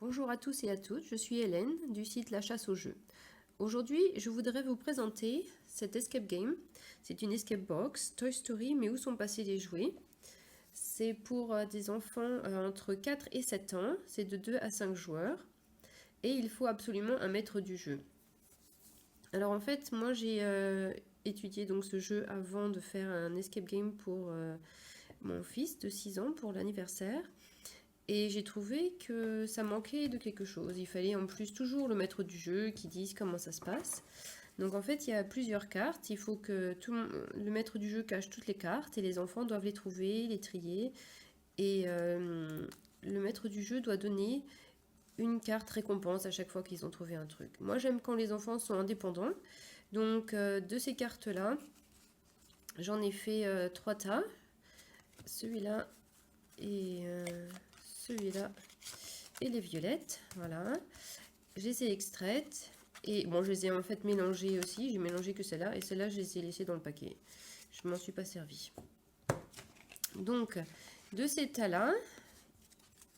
Bonjour à tous et à toutes, je suis Hélène du site La Chasse aux Jeux. Aujourd'hui, je voudrais vous présenter cet escape game. C'est une escape box Toy Story, mais où sont passés les jouets? C'est pour des enfants entre 4 et 7 ans, c'est de 2 à 5 joueurs, et il faut absolument un maître du jeu. Alors en fait, moi j'ai étudié donc ce jeu avant de faire un escape game pour mon fils de 6 ans pour l'anniversaire. Et j'ai trouvé que ça manquait de quelque chose. Il fallait en plus toujours le maître du jeu qui dise comment ça se passe. Donc en fait, il y a plusieurs cartes. Il faut que le maître du jeu cache toutes les cartes et les enfants doivent les trouver, les trier. Et le maître du jeu doit donner une carte récompense à chaque fois qu'ils ont trouvé un truc. Moi, j'aime quand les enfants sont indépendants. Donc de ces cartes-là, j'en ai fait 3 tas. Celui-là et celui-là et les violettes, voilà. Je les ai extraites et bon, je les ai en fait mélangées aussi. J'ai mélangé que celle-là et celle-là, je les ai laissées dans le paquet. Je m'en suis pas servi. Donc, de ces tas-là,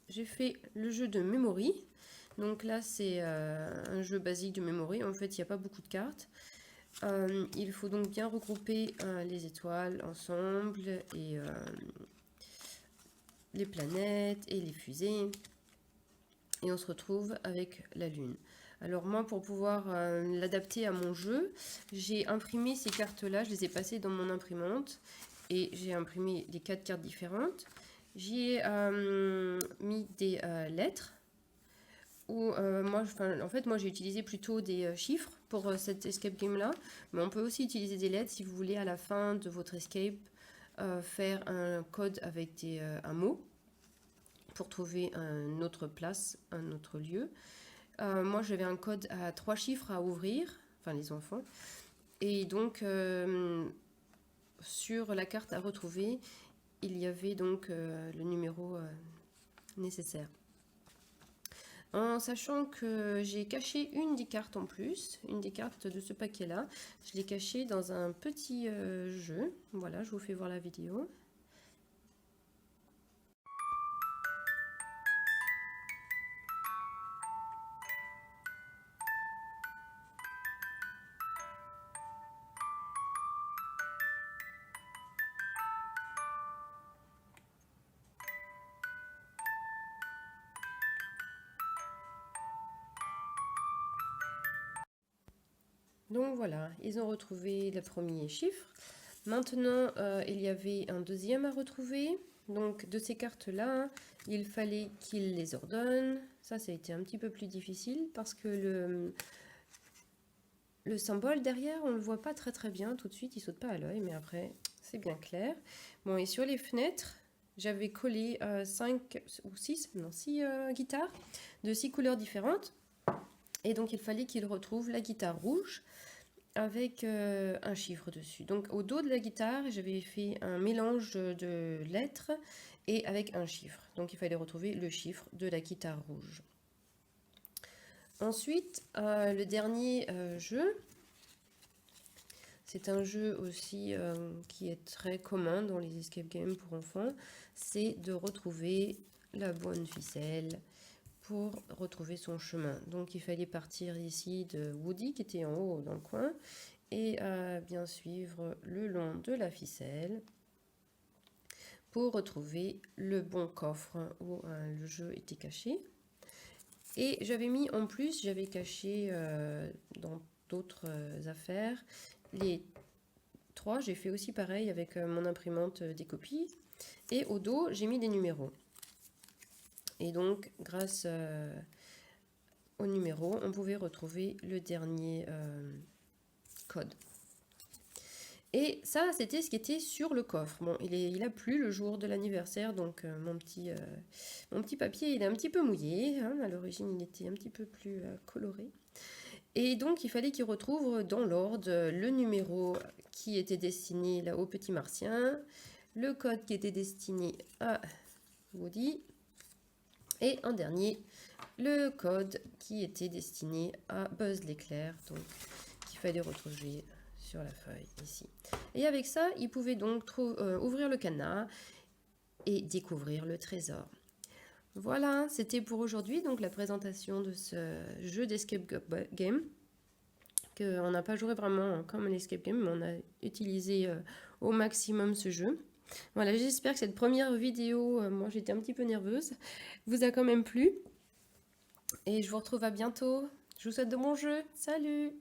j'ai fait le jeu de Memory. Donc là, c'est un jeu basique de Memory. En fait, il n'y a pas beaucoup de cartes. Il faut donc bien regrouper les étoiles ensemble et les planètes et les fusées. Et on se retrouve avec la Lune. Alors moi, pour pouvoir l'adapter à mon jeu, j'ai imprimé ces cartes-là, je les ai passées dans mon imprimante et j'ai imprimé les 4 cartes différentes. J'y ai mis des lettres. En fait, moi j'ai utilisé plutôt des chiffres pour cet escape game-là, mais on peut aussi utiliser des lettres si vous voulez à la fin de votre escape faire un code avec un mot pour trouver une autre place, un autre lieu. Moi, j'avais un code à 3 chiffres à ouvrir, enfin les enfants. Et donc, sur la carte à retrouver, il y avait donc le numéro nécessaire. En sachant que j'ai caché une des cartes en plus, une des cartes de ce paquet-là, je l'ai cachée dans un petit jeu. Voilà, je vous fais voir la vidéo. Donc voilà, ils ont retrouvé le premier chiffre. Maintenant, il y avait un deuxième à retrouver. Donc de ces cartes-là, il fallait qu'ils les ordonnent. Ça a été un petit peu plus difficile parce que le symbole derrière, on ne le voit pas très bien tout de suite, il saute pas à l'œil, mais après, c'est bien clair. Bon, et sur les fenêtres, j'avais collé 5 ou 6, non 6 guitares de 6 couleurs différentes. Et donc il fallait qu'ils retrouvent la guitare rouge avec un chiffre dessus. Donc au dos de la guitare, j'avais fait un mélange de lettres et avec un chiffre. Donc il fallait retrouver le chiffre de la guitare rouge. Ensuite, le dernier jeu, c'est un jeu aussi qui est très commun dans les escape games pour enfants, c'est de retrouver la bonne ficelle pour retrouver son chemin. Donc il fallait partir ici de Woody qui était en haut dans le coin et bien suivre le long de la ficelle pour retrouver le bon coffre où le jeu était caché. Et j'avais mis en plus, j'avais caché dans d'autres affaires les 3. J'ai fait aussi pareil avec mon imprimante des copies. Et au dos, j'ai mis des numéros. Et donc, grâce au numéro, on pouvait retrouver le dernier code. Et ça, c'était ce qui était sur le coffre. Bon, il a plu le jour de l'anniversaire, donc mon petit papier, il est un petit peu mouillé. Hein, à l'origine, il était un petit peu plus coloré. Et donc, il fallait qu'il retrouve dans l'ordre le numéro qui était destiné là au petit martien, le code qui était destiné à Woody, et en dernier, le code qui était destiné à Buzz l'éclair, donc qu'il fallait retrouver sur la feuille ici. Et avec ça, il pouvait donc ouvrir le cadenas et découvrir le trésor. Voilà, c'était pour aujourd'hui, donc la présentation de ce jeu d'escape game. On n'a pas joué vraiment comme l'escape game, mais on a utilisé au maximum ce jeu. Voilà, j'espère que cette première vidéo, moi j'étais un petit peu nerveuse, vous a quand même plu. Et je vous retrouve à bientôt. Je vous souhaite de bons jeux. Salut!